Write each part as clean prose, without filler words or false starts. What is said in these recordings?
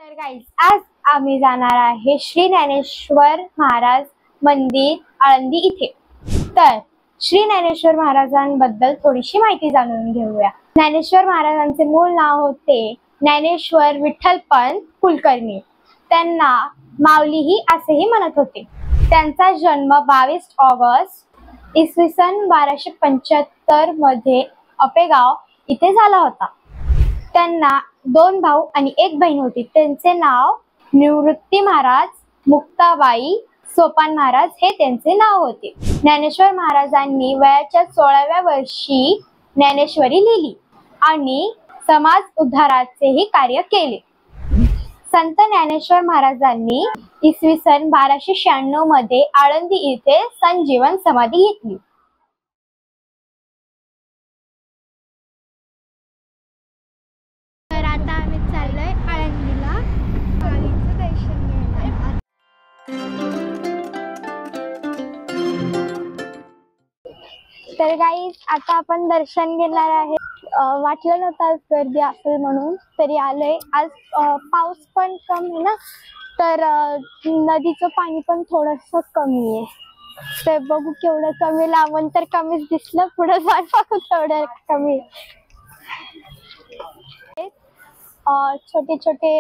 तर गाईज आज आम्ही जाणार आहे श्री ज्ञानेश्वर महाराज मंदिर आळंदी इथे। तर श्री ज्ञानेश्वर महाराजांबद्दल थोडीशी माहिती जाणून घेऊया। ज्ञानेश्वर महाराजांचे मूळ नाव होते ज्ञानेश्वर विठ्ठलपंत कुलकर्णी। त्यांना माऊलीही असेही म्हणत होते। त्यांचा जन्म 22 ऑगस्ट इसवी सन 1275 मध्ये अपेगाव इथे झाला होता। त्यांना 2 भाऊ आणि 1 बहीण होती। त्यांचे नाव निवृत्ती महाराज, मुक्ताबाई, सोपान महाराज हे त्यांचे नाव होते। ज्ञानेश्वर महाराजांनी वयाच्या 16व्या वर्षी ज्ञानेश्वरी लिहिली आणि समाज उद्धाराचेही कार्य केले। संत ज्ञानेश्वर महाराजांनी इसवी सन 1296 मध्ये आळंदी येथे संजीवन समाधी घेतली। तर आता आम्ही चाललोय आळंदीला माऊलीचं दर्शन घ्यायला। तर गाईज आता आपण दर्शन घेणार आहे। वाटलं नव्हतं आज गर्दी असेल म्हणून, तरी आलोय। आज पाऊस पण कमी ना, तर नदीचं पाणी पण थोडंसं कमी आहे। तर बघू केवढं कमी, लांबून तर कमीच दिसलं, पुढे जाऊन बघू तेवढं कमी। छोटे छोटे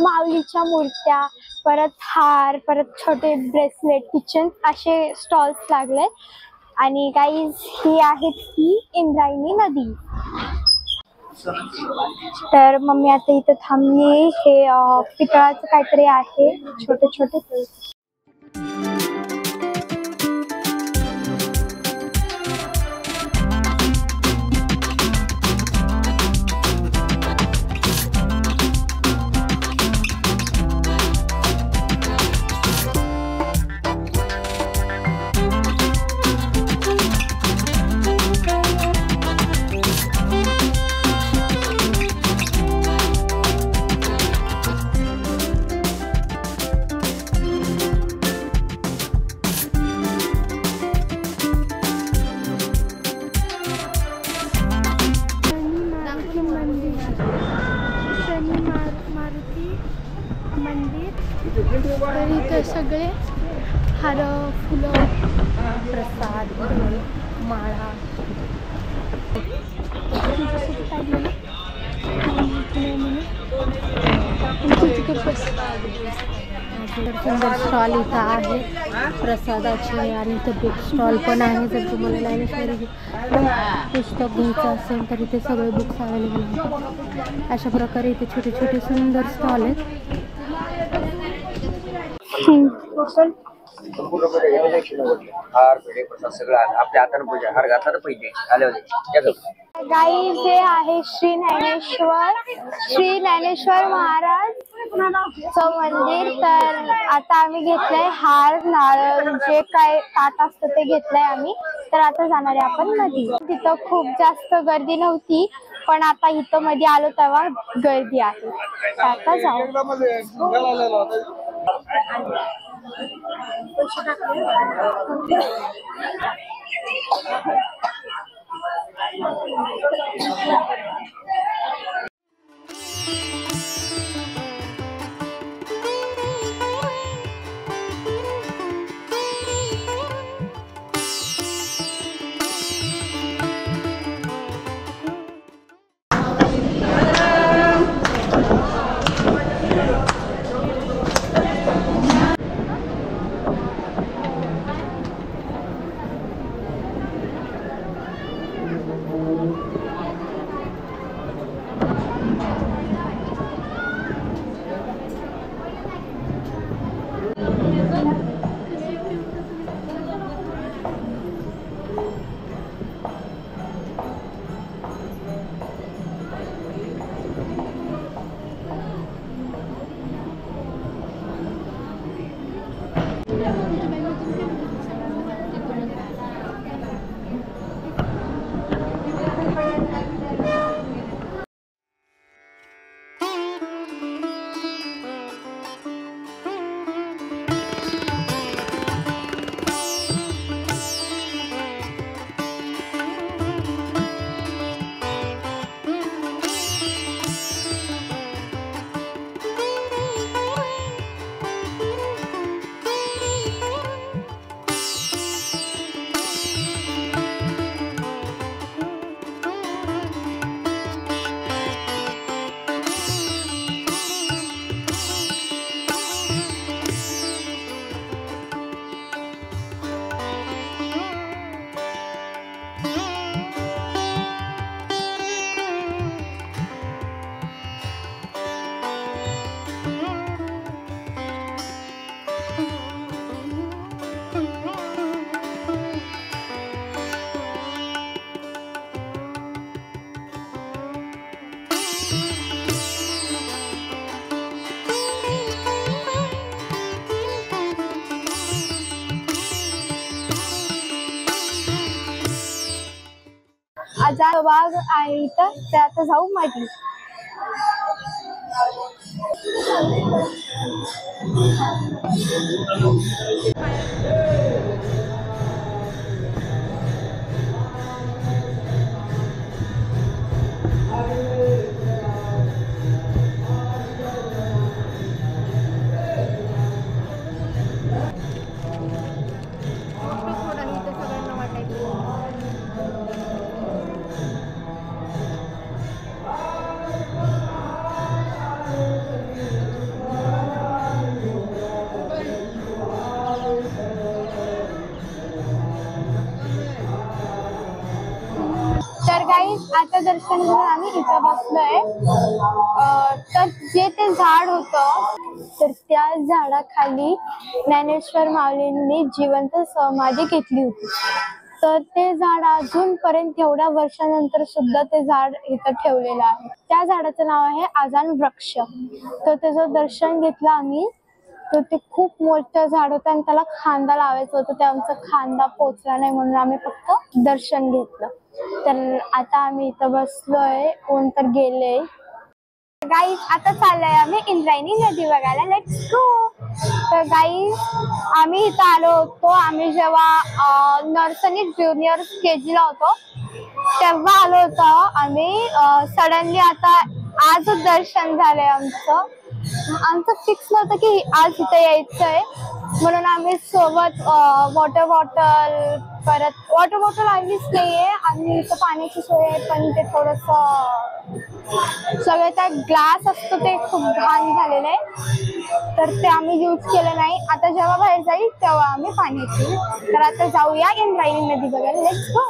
माऊलीच्या मूर्त्या, परत हार, परत छोटे ब्रेसलेट, किचन असे स्टॉल्स लागले। आणि गाईज ही आहे ती इंद्रायणी नदी। तर मम्मी आता इथं थांबली। हे पितळाचं काहीतरी आहे, छोटे छोटे। तर इथे सगळे हार, फुलं, प्रसाद, माळा सुंदर स्टॉल इथं आहे प्रसादाचे। आणि इथं बुक स्टॉल पण आहे। जर तुम्हाला ज्ञानेश्वरी पुस्तक घ्यायचं असेल तर इथे सगळे बुक्स अवेलेबल आहेत। अशा प्रकारे इथे छोटे छोटे सुंदर स्टॉल आहेत। हार, पेढे, प्रसाद सगळं आपल्या हाताने पूजा, हार घातला पाहिजे आले होते। गाईज हे आहे श्री ज्ञानेश्वर महाराज मंदिर। तर आता आम्ही घेतलंय हार, नारळ, जे काय ताट असतं ते घेतलंय आम्ही। तर आता जाणार आहे आपण नदी। तिथं खूप जास्त गर्दी नव्हती, पण आता इथं मध्ये आलो तेव्हा गर्दी आहे। आता जाऊ। वाघ आहे इथं, ते आता जाऊ मध्ये. तर गाईज आता दर्शन घेऊन आम्ही इथं बसलोय. तर जे ते झाड होतं, तर त्या झाडाखाली ज्ञानेश्वर माऊलींनी जिवंत समाधी घेतली होती. तर ते झाड अजूनपर्यंत एवढ्या वर्षानंतर सुद्धा ते झाड इथं ठेवलेलं आहे. त्या झाडाचं नाव आहे आजान वृक्ष. तर त्याचं दर्शन घेतलं आम्ही. तर ते खूप मोठं झाड होतं आणि त्याला खांदा लावायचं होतं. ते आमचा खांदा पोचला नाही म्हणून आम्ही फक्त दर्शन घेतलं. तर आता आम्ही इथं बसलोय, कोण तर गेले. गाईज आता चाललोय आम्ही इंद्रायणी नदी बघायला. Let's go. तर गाईज आम्ही इथं आलो होतो, आम्ही जेव्हा नर्सरी ज्युनियर KG ला होतो तेव्हा आलो होतो आम्ही. सडनली आता आज दर्शन झालंय आमचं फिक्स नव्हतं की आज इथं यायचंय, म्हणून आम्ही सोबत वॉटर बॉटल आणलीच नाहीये. आणि इथं पाण्याची सोय आहे, पण ते थोडंसं सगळं त्या ग्लास असतो ते खूप घाण झालेलं आहे, तर ते आम्ही यूज केलं नाही. आता जेव्हा बाहेर जाईल तेव्हा आम्ही पाणी पिऊ. तर आता जाऊया इंद्रायणी नदी बघायला. Let's go.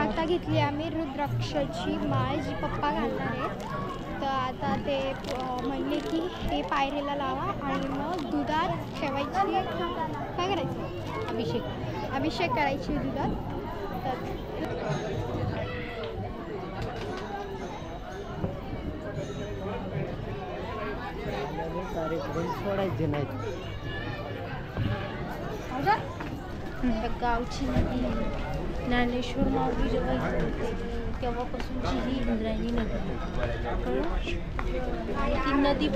आता घेतली आम्ही रुद्राक्षाची माळ, जी पप्पा घालणार आहेत. तर आता ते म्हणले की हे पायरीला लावा आणि मग दुधात ठेवायची. काय करायचं? अभिषेक करायची दुधात. सोडायचे नाही. गावची नदी ज्ञानेश्वर माऊली जेव्हा होते तेव्हापासूनची ही इंद्रायणी नदी. ती नदी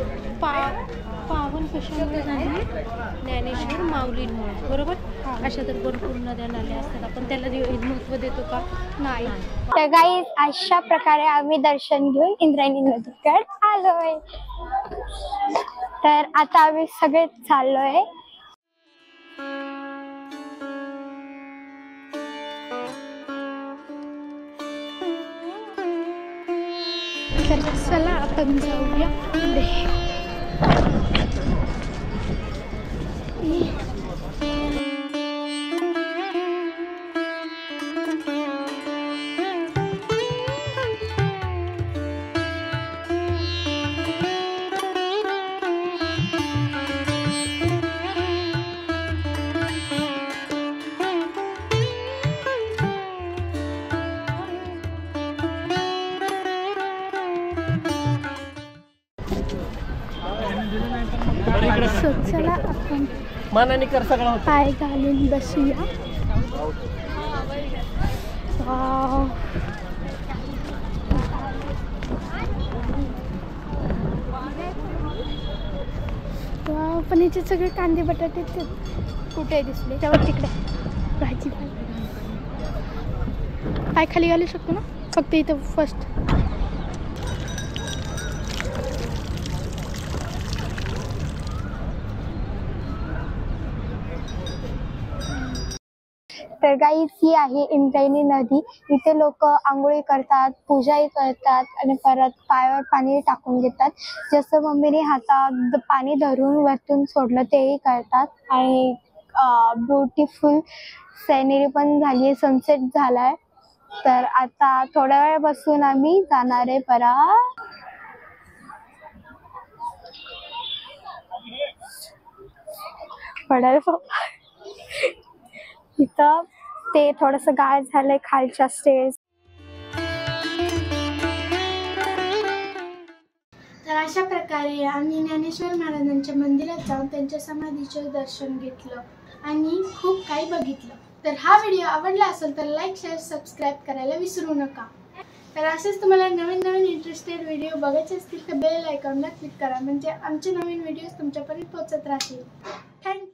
पावन कशामुळे झाली? ज्ञानेश्वर माऊलींमुळे, बरोबर. अशा तर भरपूर नद्या नाल्या असतात, आपण त्याला महत्त्व देतो का? नाही. तर गाईज अशा प्रकारे आम्ही दर्शन घेऊन इंद्रायणी नदीकडे आलोय. तर आता आम्ही सगळे चाललोय. तर चला आपण जाऊया पुढे. चला आपण मानाने कर सगळं पाय घालून बसूया. पण याचे सगळे कांदे बटाटे कुठे दिसले? तेव्हा तिकडे भाजी पाय खाली घालू शकतो ना, फक्त इथं फर्स्ट. तर गाईज ही आहे इंद्रायणी नदी. इथे लोक आंघोळी करतात, पूजाही करतात आणि परत पायावर पाणी टाकून घेतात. जसं मम्मीने हातात पाणी धरून वरतून सोडलं तेही करतात. आणि ब्युटिफुल सिनरी पण झाली आहे, सनसेट झालाय. तर आता थोड्या वेळ बसून आम्ही जाणार आहे परत. पडायला इथं ते थोडंसं गाळ झालंय खालच्या स्टेज. अशा प्रकारे आम्ही ज्ञानेश्वर महाराजांच्या मंदिरात जाऊन त्यांच्या समाधीचे दर्शन घेतलं आणि खूप काही बघितलं. तर हा व्हिडिओ आवडला असेल तर लाईक, शेअर, सबस्क्राईब करायला विसरू नका. तर असेच तुम्हाला नवीन नवीन इंटरेस्टेड व्हिडिओ बघायचे असतील तर बेल आयकॉनला क्लिक करा, म्हणजे आमचे नवीन व्हिडिओज तुमच्यापर्यंत पोहोचत राहतील. थँक्यू.